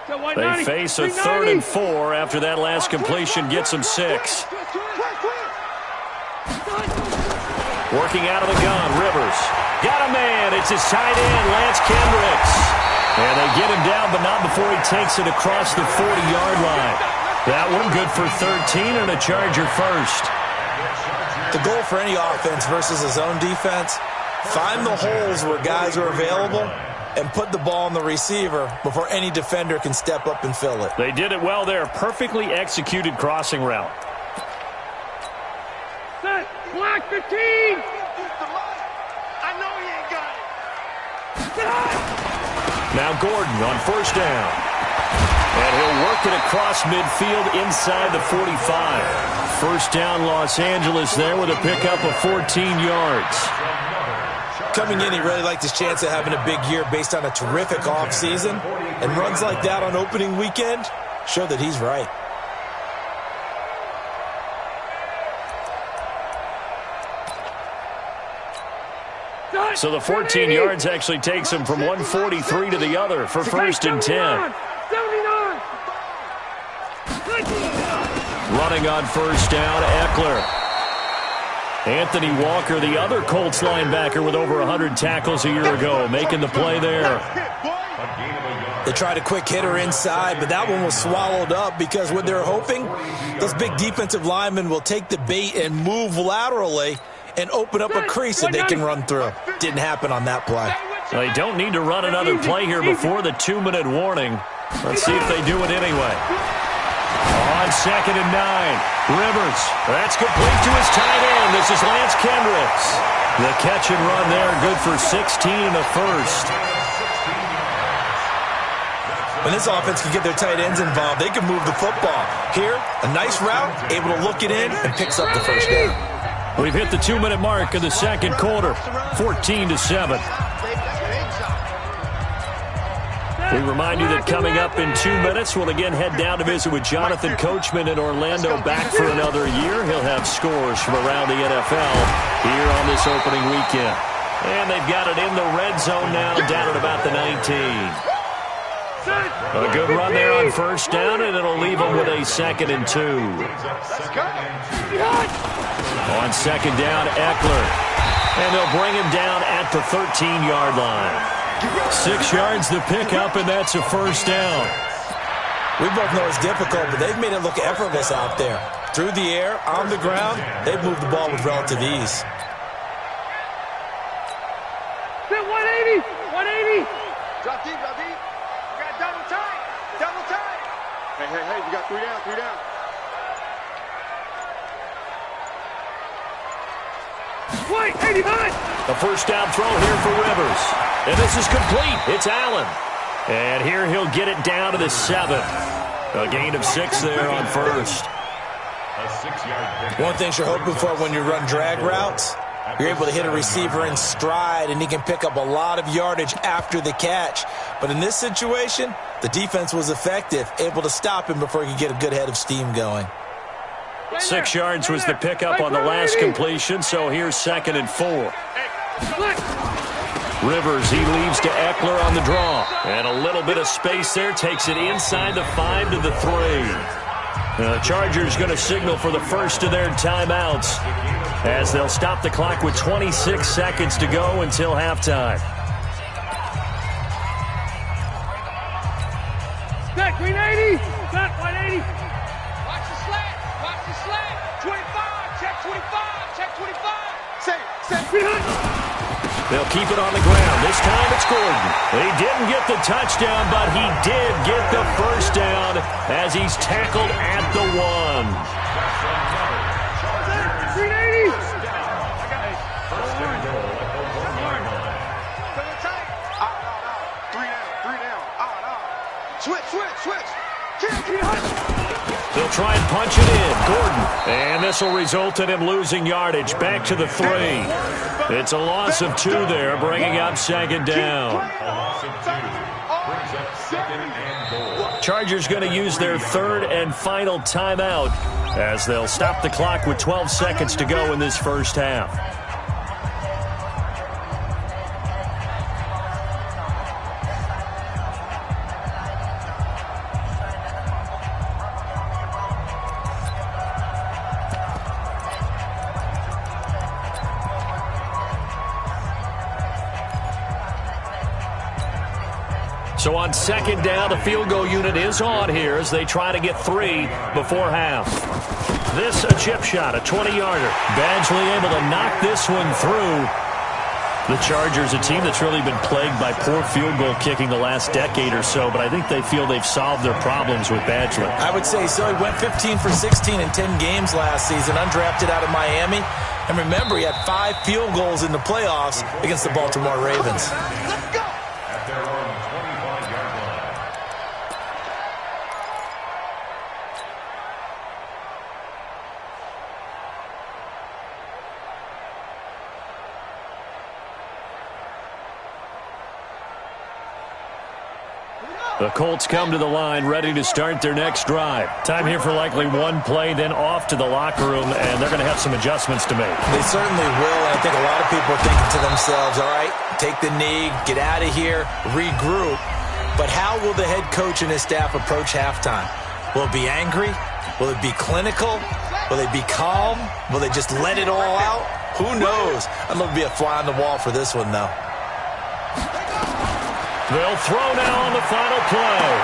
They face a 3rd and 4 after that last completion gets them 6. Working out of the gun, Rivers. Got a man. It's his tight end, Lance Kendricks. And they get him down, but not before he takes it across the 40-yard line. That one good for 13 and a Charger first. The goal for any offense versus a zone defense, find the holes where guys are available and put the ball on the receiver before any defender can step up and fill it. They did it well there. Perfectly executed crossing route. Set, block 15. I know he ain't got it. Now Gordon on 1st down. And he'll work it across midfield inside the 45. 1st down Los Angeles there with a pickup of 14 yards. Coming in, he really liked his chance of having a big year based on a terrific offseason. And runs like that on opening weekend show that he's right. So the 14 yards actually takes him from 143 to the other for 1st and 10. Running on 1st down, Eckler. Anthony Walker, the other Colts linebacker with over 100 tackles a year ago, making the play there. They tried a quick hitter inside, but that one was swallowed up because what they're hoping, those big defensive linemen will take the bait and move laterally and open up a crease that they can run through. Didn't happen on that play. They don't need to run another play here before the 2-minute warning. Let's see if they do it anyway. On 2nd and 9, Rivers. That's complete to his tight end. This is Lance Kendricks. The catch and run there, good for 16 and a first. When this offense can get their tight ends involved, they can move the football. Here, a nice route, able to look it in, and picks up the 1st down. We've hit the 2-minute mark of the 2nd quarter, 14-7. We remind you that coming up in 2 minutes, we'll again head down to visit with Jonathan Coachman in Orlando, back for another year. He'll have scores from around the NFL here on this opening weekend. And they've got it in the red zone now, down at about the 19. A good run there on 1st down, and it'll leave them with a 2nd and 2. On 2nd down, Eckler. And they'll bring him down at the 13-yard line. 6 yards the pickup, and that's a 1st down. We both know it's difficult, but they've made it look effortless out there. Through the air, on the ground, they've moved the ball with relative ease. 180! 180! Drop deep, drop deep. You got double tight. Double tight. Hey, you got 3 down, 3 down. Wait, 89! A 1st down throw here for Rivers. And this is complete. It's Allen. And here he'll get it down to the 7. A gain of 6 there on 1st. One thing you're hoping for when you run drag routes, you're able to hit a receiver in stride, and he can pick up a lot of yardage after the catch. But in this situation, the defense was effective, able to stop him before he could get a good head of steam going. 6 yards was the pickup on the last completion, so here's 2nd and 4. Rivers, he leaves to Eckler on the draw. And a little bit of space there, takes it inside the 5 to the 3. The Chargers going to signal for the first of their timeouts as they'll stop the clock with 26 seconds to go until halftime. Back 380. Back 180. Watch the slack. Watch the slack. 25. Check 25. Check 25. Say. They'll keep it on the ground. This time it's Gordon. He didn't get the touchdown, but he did get the 1st down as he's tackled at the 1. 380. Switch. They'll try and punch it in. Gordon. And this will result in him losing yardage. Back to the 3. It's a loss of 2 there, bringing up 2nd down. Chargers going to use their 3rd and final timeout as they'll stop the clock with 12 seconds to go in this first half. So on second down, the field goal unit is on here as they try to get 3 before half. This a chip shot, a 20-yarder. Badgley able to knock this one through. The Chargers, a team that's really been plagued by poor field goal kicking the last decade or so, but I think they feel they've solved their problems with Badgley. I would say so. He went 15 for 16 in 10 games last season, undrafted out of Miami. And remember, he had 5 field goals in the playoffs against the Baltimore Ravens. Let's go! The Colts come to the line, ready to start their next drive. Time here for likely one play, then off to the locker room, and they're going to have some adjustments to make. They certainly will, and I think a lot of people are thinking to themselves, all right, take the knee, get out of here, regroup. But how will the head coach and his staff approach halftime? Will it be angry? Will it be clinical? Will they be calm? Will they just let it all out? Who knows? I'd love to be a fly on the wall for this one, though. They'll throw now on the final play.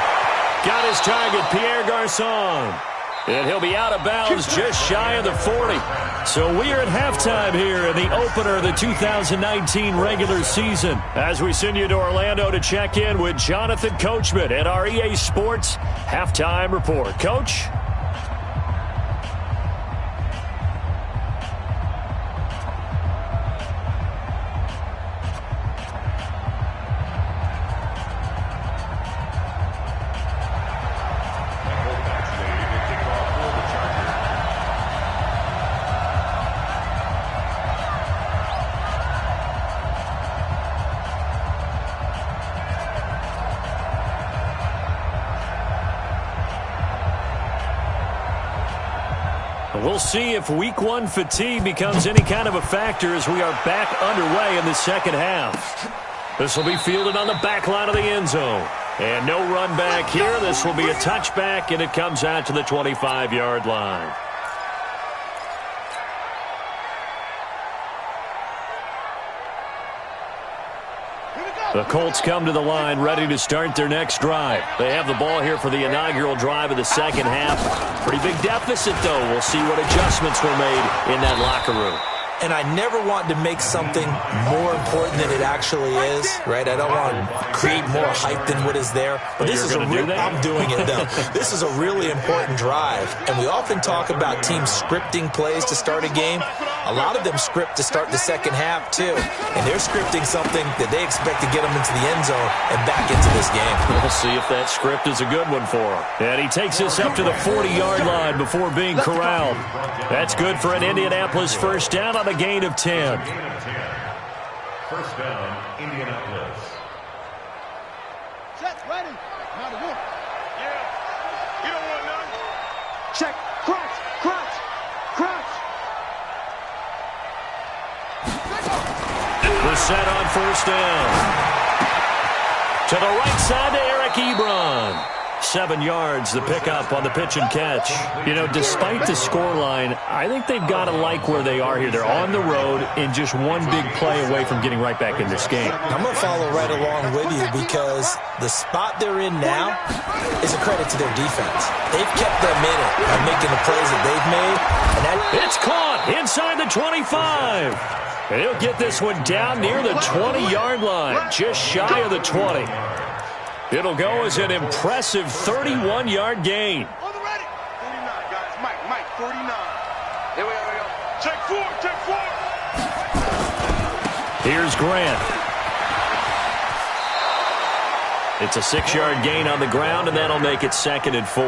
Got his target, Pierre Garçon. And he'll be out of bounds just shy of the 40. So we are at halftime here in the opener of the 2019 regular season. As we send you to Orlando to check in with Jonathan Coachman at our EA Sports Halftime Report. Coach? We'll see if week one fatigue becomes any kind of a factor as we are back underway in the second half. This will be fielded on the back line of the end zone. And no run back here. This will be a touchback, and it comes out to the 25-yard line. The Colts come to the line ready to start their next drive. They have the ball here for the inaugural drive of the second half. Pretty big deficit, though. We'll see what adjustments were made in that locker room. And I never want to make something more important than it actually is, right? I don't want to create more hype than what is there. But this is I'm doing it, though. This is a really important drive. And we often talk about teams scripting plays to start a game. A lot of them script to start the second half, too. And they're scripting something that they expect to get them into the end zone and back into this game. We'll see if that script is a good one for him. And he takes us up to the 40-yard line before being corralled. That's good for an Indianapolis first down on a gain of 10. First down, Indianapolis. Set, ready. Now to work. Yeah. You don't want none. Check. Crouch. Crouch. Crouch. The set on first down. To the right side to Eric Ebron. 7 yards, the pickup on the pitch and catch. You know, despite the scoreline, I think they've got to like where they are here. They're on the road and just one big play away from getting right back in this game. I'm going to follow right along with you because the spot they're in now is a credit to their defense. They've kept them in it by making the plays that they've made. It's caught inside the 25. And he'll get this one down near the 20-yard line, just shy of the 20. It'll go as an impressive 31-yard gain. On the ready. 49, guys. Mike, 49. Here we go. Check 4. Here's Grant. It's a 6-yard gain on the ground, and that'll make it 2nd and 4.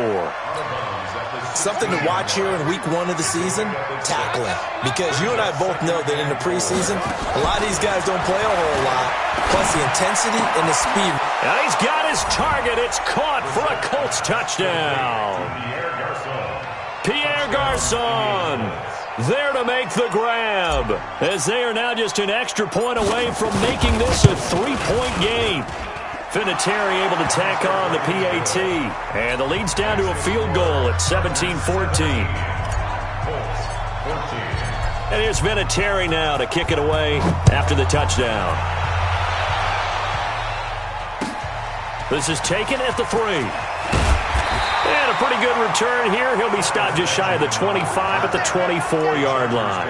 Something to watch here in week 1 of the season, tackling. Because you and I both know that in the preseason, a lot of these guys don't play a whole lot. Plus the intensity and the speed. Now he's got his target. It's caught for a Colts touchdown. Pierre Garçon there to make the grab. As they are now just an extra point away from making this a 3-point game. Vinatieri able to tack on the PAT. And the lead's down to a field goal at 17-14. And here's Vinatieri now to kick it away after the touchdown. This is taken at the 3. And a pretty good return here. He'll be stopped just shy of the 25 at the 24-yard line.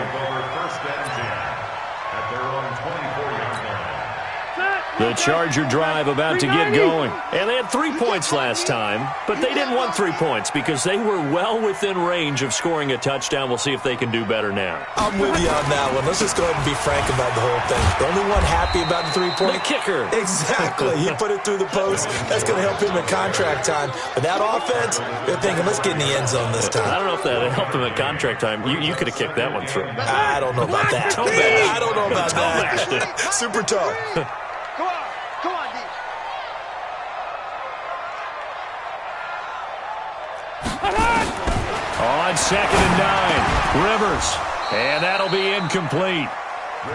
The Charger drive about to get going. And they had 3 points last time, but they didn't want 3 points because they were well within range of scoring a touchdown. We'll see if they can do better now. I'm with you on that one. Let's just go ahead and be frank about the whole thing. The only one happy about the 3-point. The kicker. Exactly. He put it through the post. That's going to help him in contract time. But that offense, they're thinking, let's get in the end zone this time. I don't know if that helped him in contract time. You could have kicked that one through. I don't know about that. I don't know about that. Super tough. Come on, D. On 2nd and 9, Rivers. And that'll be incomplete.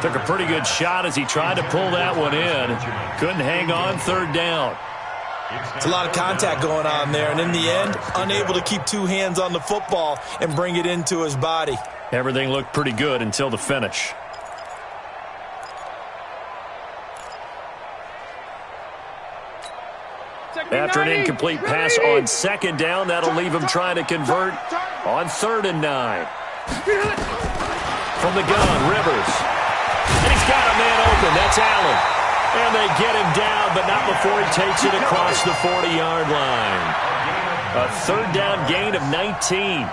Took a pretty good shot as he tried to pull that one in. Couldn't hang on 3rd down. It's a lot of contact going on there, and in the end, unable to keep 2 hands on the football and bring it into his body. Everything looked pretty good until the finish. After an incomplete pass on 2nd down, that'll leave him trying to convert on 3rd and 9. From the gun, Rivers. And he's got a man open. That's Allen. And they get him down, but not before he takes it across the 40-yard line. A 3rd down gain of 19.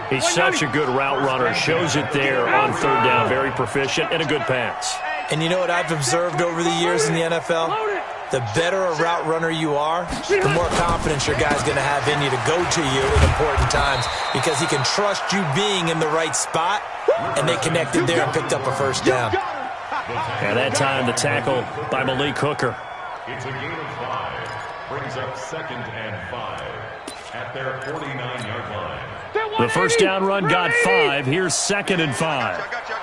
He's such a good route runner. Shows it there on 3rd down. Very proficient and a good pass. And you know what I've observed over the years in the NFL? The better a route runner you are, the more confidence your guy's going to have in you to go to you in important times because he can trust you being in the right spot, and they connected there and picked up a 1st down. And that time, the tackle by Malik Hooker. It's a gain of 5. Brings up 2nd and 5 at their 49-yard line. The 1st down run got 5. Here's 2nd and 5. I got you.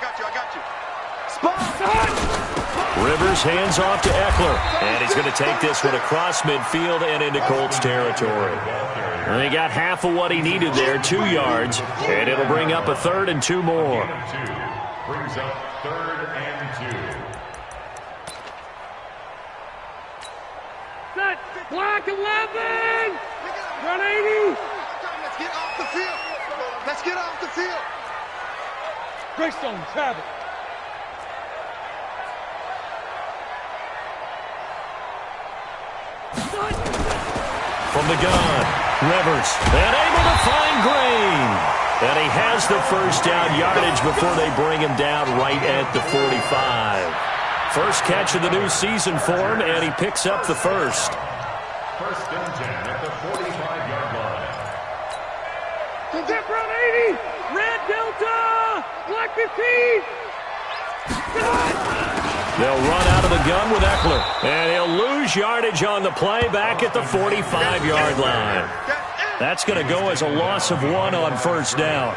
Rivers hands off to Eckler. And he's going to take this one across midfield and into Colts territory. And he got half of what he needed there, 2 yards. And it'll bring up a 3rd and 2 more. Brings up 3rd and 2. Set. Block 11. 180. Let's get off the field. Let's get off the field. Greystone, have it. From the gun, Rivers, and able to find Green. And he has the 1st down yardage before they bring him down right at the 45. First catch of the new season for him, and he picks up the 1st. 1st and 10 at the 45-yard line. Step round 80. Red Delta. Black 15. They'll run out of the gun with Eckler. And he'll lose yardage on the play back at the 45-yard line. That's going to go as a loss of 1 on 1st down.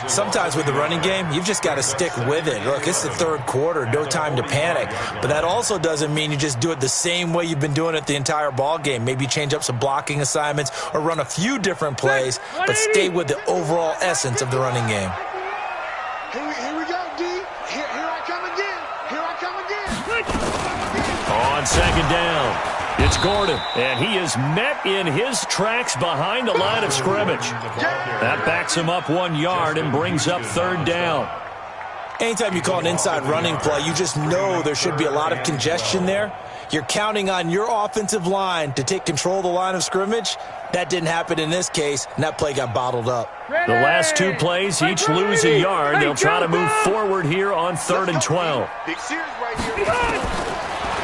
Sometimes with the running game, you've just got to stick with it. Look, it's the 3rd quarter, no time to panic. But that also doesn't mean you just do it the same way you've been doing it the entire ball game. Maybe change up some blocking assignments or run a few different plays, but stay with the overall essence of the running game. Here we go, D. Here I come again. Here I come again. On 2nd down, it's Gordon, and he is met in his tracks behind the line of scrimmage. That backs him up 1 yard and brings up 3rd down. Anytime you call an inside running play, you just know there should be a lot of congestion there. You're counting on your offensive line to take control of the line of scrimmage. That didn't happen in this case, and that play got bottled up. The last 2 plays each lose a yard. They'll try to move forward here on 3rd and 12. Big series right here.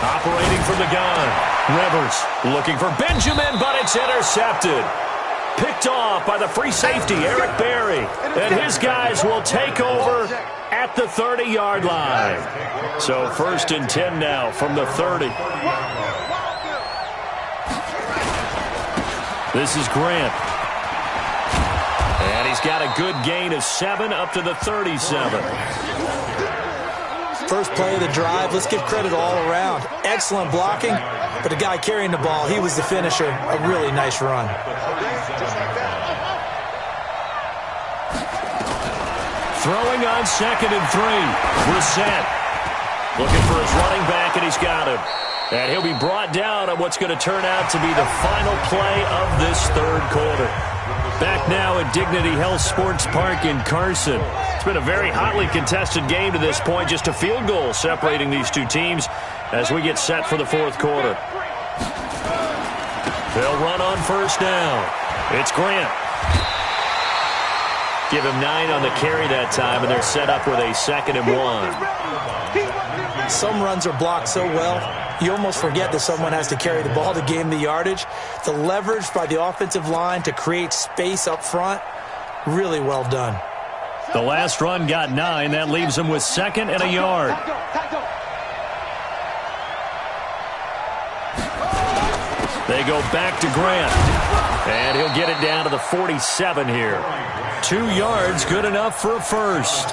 Operating from the gun, Rivers looking for Benjamin, but it's intercepted. Picked off by the free safety, Eric Berry. And his guys will take over at the 30-yard line. So 1st and 10 now from the 30. This is Grant. And he's got a good gain of 7 up to the 37. First play of the drive, let's give credit all around. Excellent blocking, but the guy carrying the ball, he was the finisher. A really nice run. Throwing on 2nd and 3. Brissett looking for his running back, and he's got him. And he'll be brought down on what's going to turn out to be the final play of this third quarter. Back now at Dignity Health Sports Park in Carson. It's been a very hotly contested game to this point. Just a field goal separating these two teams as we get set for the fourth quarter. They'll run on first down. It's Grant. Give him 9 on the carry that time, and they're set up with a 2nd and 1. Some runs are blocked so well, you almost forget that someone has to carry the ball to gain the yardage. The leverage by the offensive line to create space up front, really well done. The last run got 9. That leaves them with 2nd and a yard. They go back to Grant. And he'll get it down to the 47 here. 2 yards, good enough for a first.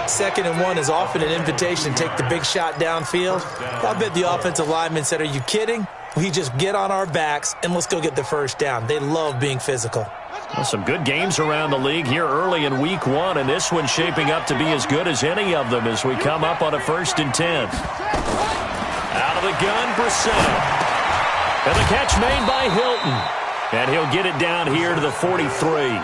2nd and 1 is often an invitation to take the big shot downfield. I bet the offensive lineman said, "Are you kidding? We just get on our backs and let's go get the first down." They love being physical. Well, some good games around the league here early in week 1, and this one's shaping up to be as good as any of them as we come up on a 1st and 10. Out of the gun, Brissett. And the catch made by Hilton. And he'll get it down here to the 43.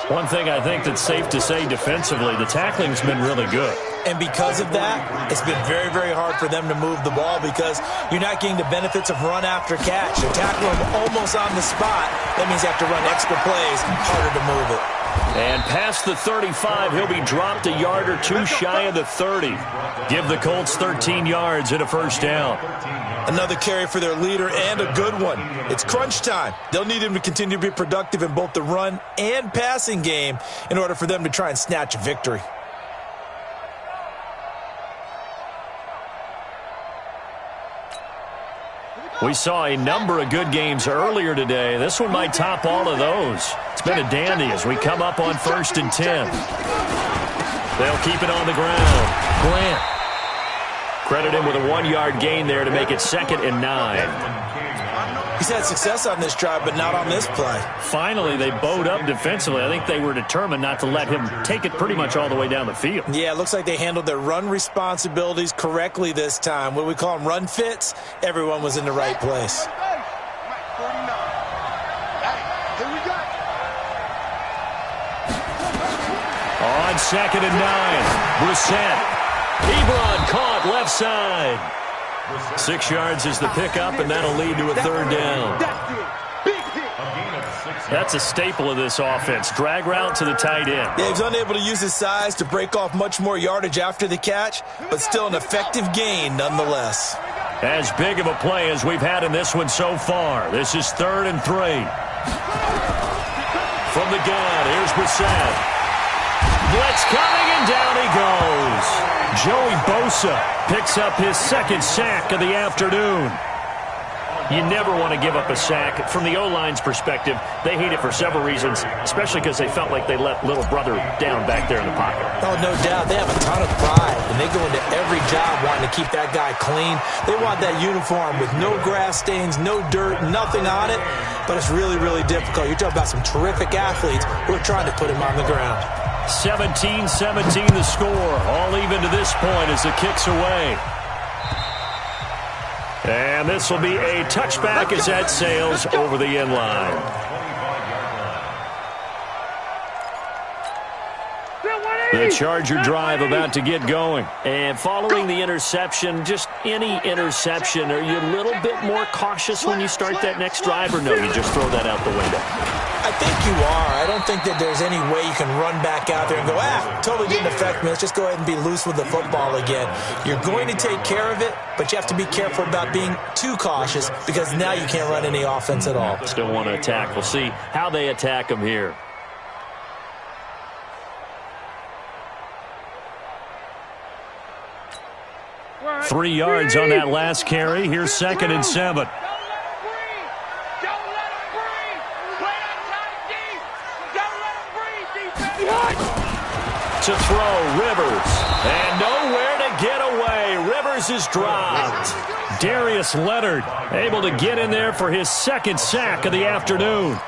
One thing I think that's safe to say defensively, the tackling's been really good. And because of that, it's been very, very hard for them to move the ball because you're not getting the benefits of run after catch. You tackle them almost on the spot. That means you have to run extra plays, harder to move it. And past the 35, he'll be dropped a yard or 2 shy of the 30. Give the Colts 13 yards and a first down. Another carry for their leader and a good one. It's crunch time. They'll need him to continue to be productive in both the run and passing game in order for them to try and snatch a victory. We saw a number of good games earlier today. This one might top all of those. It's been a dandy as we come up on 1st and 10. They'll keep it on the ground. Grant. Credit him with a 1-yard gain there to make it 2nd and 9. He's had success on this drive, but not on this play. Finally, they bowed up defensively. I think they were determined not to let him take it pretty much all the way down the field. Yeah, it looks like they handled their run responsibilities correctly this time. What we call them run fits, everyone was in the right place. On 2nd and 9, Brissett. Ebron caught left side. 6 yards is the pickup, and that'll lead to a 3rd down. That's a staple of this offense. Drag route to the tight end. Yeah, he's unable to use his size to break off much more yardage after the catch, but still an effective gain nonetheless. As big of a play as we've had in this one so far. This is 3rd and 3. From the gun, here's Brissett. Blitz coming, and down he goes. Joey Bosa picks up his 2nd sack of the afternoon. You never want to give up a sack. From the O-line's perspective, they hate it for several reasons, especially because they felt like they let little brother down back there in the pocket. Oh, no doubt. They have a ton of pride, and they go into every job wanting to keep that guy clean. They want that uniform with no grass stains, no dirt, nothing on it, but it's really, really difficult. You're talking about some terrific athletes who are trying to put him on the ground. 17-17 the score. All even to this point as the kick's away. And this will be a touchback as that sails over the end line. The Charger drive about to get going. And following the interception, just any interception, are you a little bit more cautious when you start that next drive, or no, you just throw that out the window? I think you are. I don't think that there's any way you can run back out there and go, totally didn't affect me. Let's just go ahead and be loose with the football again. You're going to take care of it, but you have to be careful about being too cautious because now you can't run any offense at all. Still want to attack. We'll see how they attack them here. Right. 3 yards on that last carry. Here's 2nd and 7. To throw, Rivers. And nowhere to get away. Rivers Yours is dropped. Darius Leonard able to get in there for his second sack of the afternoon.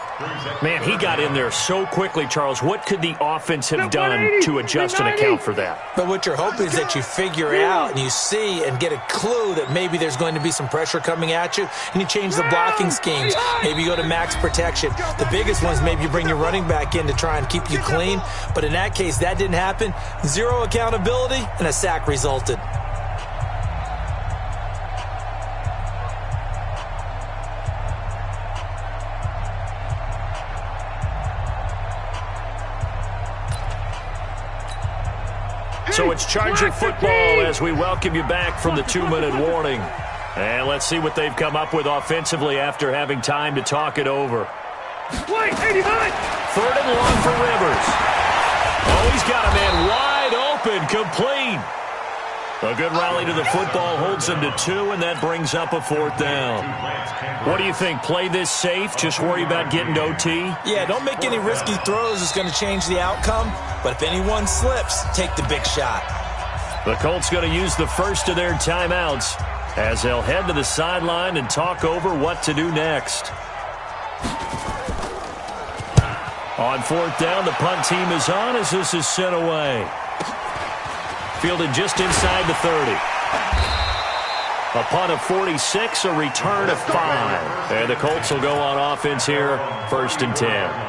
Man, he got in there so quickly, Charles. What could the offense have done to adjust and account for that? But what you're hoping is that you figure out and you see and get a clue that maybe there's going to be some pressure coming at you, and you change the blocking schemes. Maybe you go to max protection. The biggest one is maybe you bring your running back in to try and keep you clean. But in that case, that didn't happen. Zero accountability, and a sack resulted. So it's Charger football as we welcome you back from the 2-minute warning. And let's see what they've come up with offensively after having time to talk it over. Wait, 89! 3rd and long for Rivers. Oh, he's got a man wide open, complete. A good rally to the football holds him to 2, and that brings up a 4th down. What do you think? Play this safe? Just worry about getting to OT? Yeah, don't make any risky throws. It's going to change the outcome. But if anyone slips, take the big shot. The Colts going to use the first of their timeouts as they'll head to the sideline and talk over what to do next. On 4th down, the punt team is on as this is sent away. Fielded just inside the 30. A punt of 46, a return of 5. And the Colts will go on offense here, 1st and 10.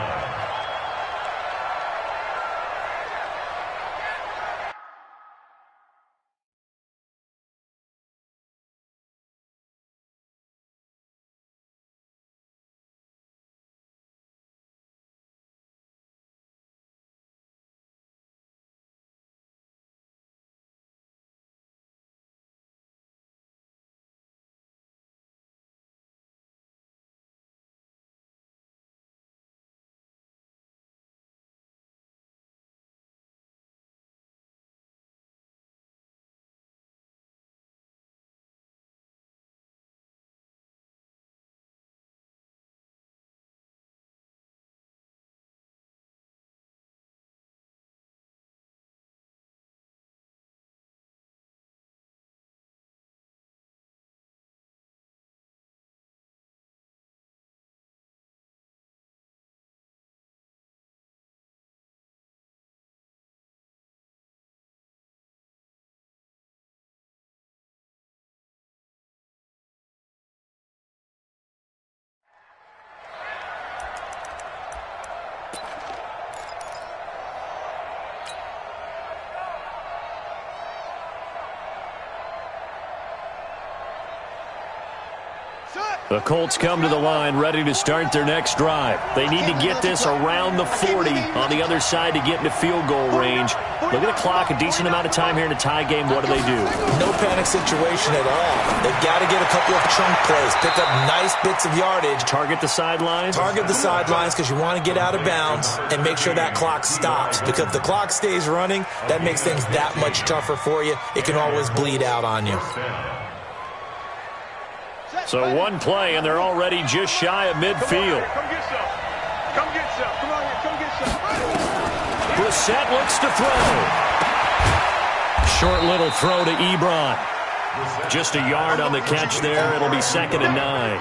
The Colts come to the line ready to start their next drive. They need to get this around the 40 on the other side to get into field goal range. Look at the clock, a decent amount of time here in a tie game. What do they do? No panic situation at all. They've got to get a couple of chunk plays, pick up nice bits of yardage. Target the sidelines? Target the sidelines because you want to get out of bounds and make sure that clock stops. Because if the clock stays running, that makes things that much tougher for you. It can always bleed out on you. So one play, and they're already just shy of midfield. Come get some. Come get some. Come on here. Come get some. Brissett looks to throw. Short little throw to Ebron. Just a yard on the catch there. It'll be 2nd and 9.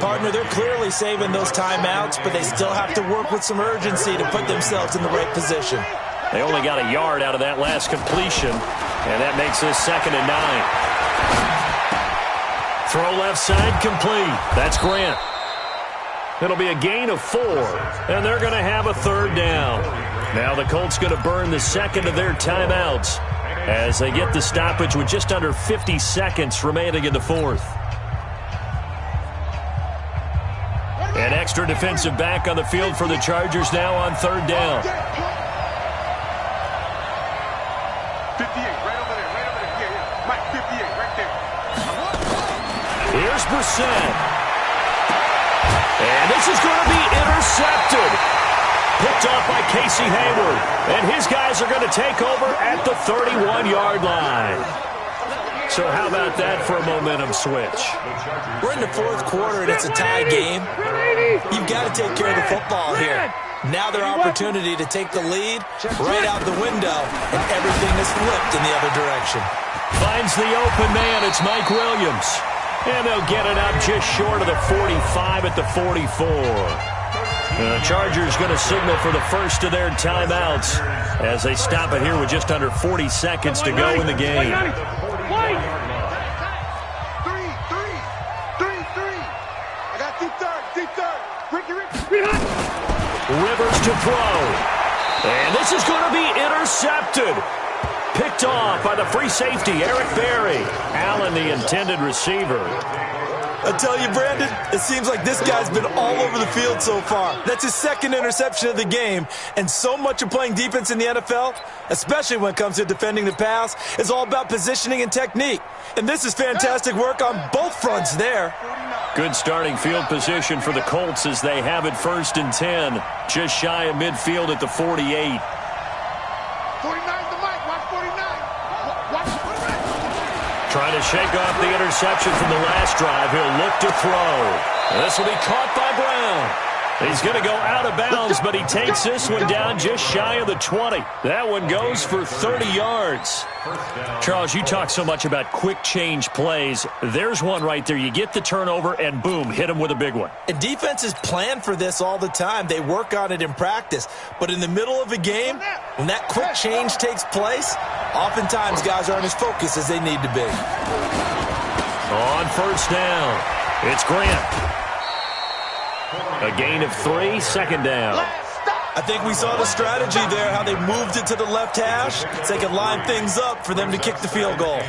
Partner, they're clearly saving those timeouts, but they still have to work with some urgency to put themselves in the right position. They only got a yard out of that last completion, and that makes this 2nd and 9. Throw left side complete. That's Grant. It'll be a gain of 4, and they're going to have a 3rd down. Now the Colts going to burn the 2nd of their timeouts as they get the stoppage with just under 50 seconds remaining in the 4th. An extra defensive back on the field for the Chargers now on 3rd down. 58, right over there. Yeah. Mike, 58, right there. Here's Brissett. And this is going to be intercepted. Picked off by Casey Hayward. And his guys are going to take over at the 31-yard line. So how about that for a momentum switch? We're in the 4th quarter, and it's a tie game. You've got to take care of the football here. Now their opportunity to take the lead right out the window, and everything everything has flipped in the other direction. Finds the open man. It's Mike Williams. And they'll get it up just short of the 45 at the 44. The Chargers going to signal for the first of their timeouts as they stop it here with just under 40 seconds to go in the game. Rivers to throw. And this is going to be intercepted. Picked off by the free safety, Eric Berry. Allen, the intended receiver. I tell you, Brandon, it seems like this guy's been all over the field so far. That's his second interception of the game. And so much of playing defense in the NFL, especially when it comes to defending the pass, is all about positioning and technique. And this is fantastic work on both fronts there. Good starting field position for the Colts as they have it 1st and 10. Just shy of midfield at the 48. 49's the mic. Watch 49. Watch 49. Trying to shake off the interception from the last drive. He'll look to throw. This will be caught by Brown. He's going to go out of bounds, but he takes this one down just shy of the 20. That one goes for 30 yards. Charles, you talk so much about quick change plays. There's one right there. You get the turnover, and boom, hit him with a big one. And defenses plan for this all the time. They work on it in practice. But in the middle of a game, when that quick change takes place, oftentimes guys aren't as focused as they need to be. On 1st down, it's Grant. A gain of 3, 2nd down. I think we saw the strategy there, how they moved it to the left hash so they could line things up for them to kick the field goal.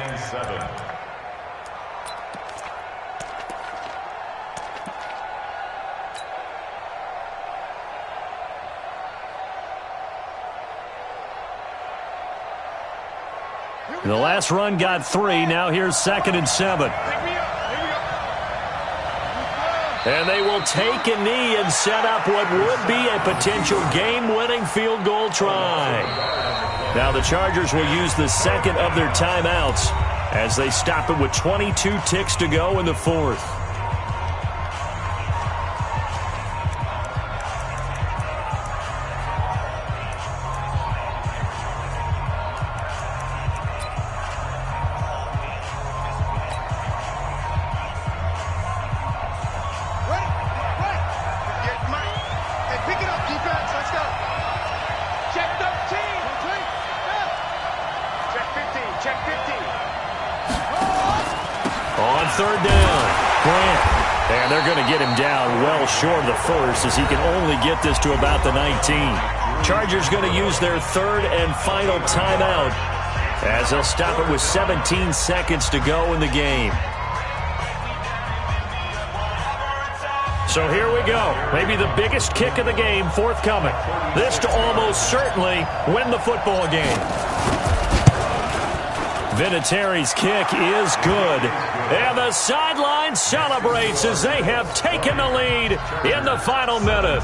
The last run got 3. Now here's 2nd and 7. And they will take a knee and set up what would be a potential game-winning field goal try. Now the Chargers will use the second of their timeouts as they stop it with 22 ticks to go in the 4th. On 3rd down, Grant. And they're going to get him down well short of the 1st as he can only get this to about the 19. Chargers going to use their 3rd and final timeout as they'll stop it with 17 seconds to go in the game. So here we go. Maybe the biggest kick of the game forthcoming. This to almost certainly win the football game. Vinatieri's kick is good. And the sideline celebrates as they have taken the lead in the final minute.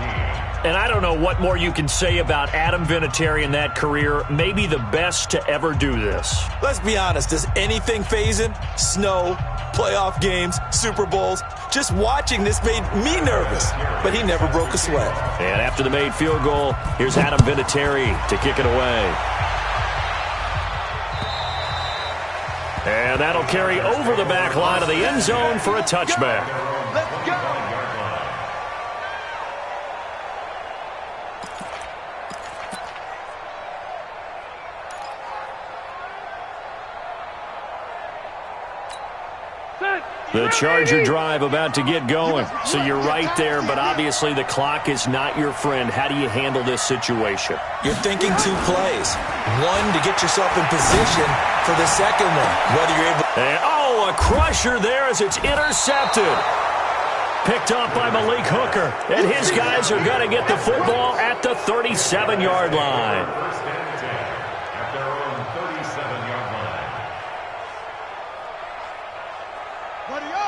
And I don't know what more you can say about Adam Vinatieri in that career. Maybe the best to ever do this. Let's be honest. Does anything faze him? Snow, playoff games, Super Bowls. Just watching this made me nervous. But he never broke a sweat. And after the made field goal, here's Adam Vinatieri to kick it away. And that'll carry over the back line of the end zone for a touchback. Let's go. The Charger drive about to get going. So you're right there, but obviously the clock is not your friend. How do you handle this situation? You're thinking 2 plays. One, to get yourself in position for the second one. Whether you're able... And, oh, a crusher there as it's intercepted. Picked up by Malik Hooker. And his guys are going to get the football at the 37-yard line.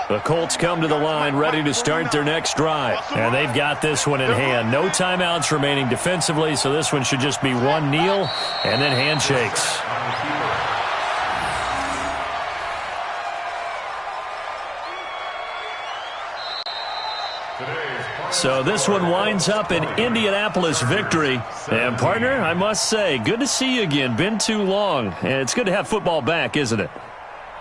The Colts come to the line ready to start their next drive. And they've got this one in hand. No timeouts remaining defensively, so this one should just be one kneel and then handshakes. So this one winds up an Indianapolis victory. And, partner, I must say, good to see you again. Been too long. And it's good to have football back, isn't it?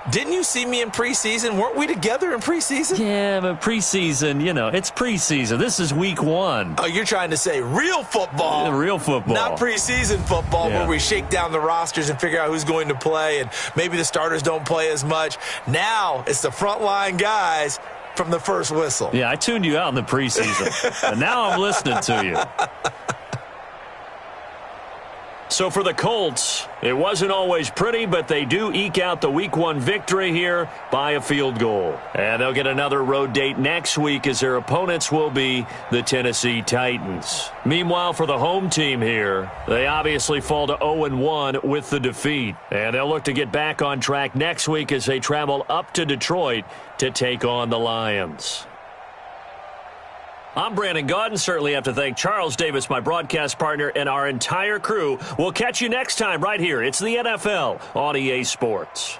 Didn't you see me in preseason? Weren't we together in preseason? Yeah, but preseason, it's preseason. This is week 1. Oh, you're trying to say real football. Yeah, real football. Not preseason football where we shake down the rosters and figure out who's going to play, and maybe the starters don't play as much. Now it's the frontline guys from the first whistle. Yeah, I tuned you out in the preseason. And now I'm listening to you. So for the Colts, it wasn't always pretty, but they do eke out the Week 1 victory here by a field goal. And they'll get another road date next week as their opponents will be the Tennessee Titans. Meanwhile, for the home team here, they obviously fall to 0-1 with the defeat. And they'll look to get back on track next week as they travel up to Detroit to take on the Lions. I'm Brandon Gaudin. Certainly have to thank Charles Davis, my broadcast partner, and our entire crew. We'll catch you next time right here. It's the NFL on EA Sports.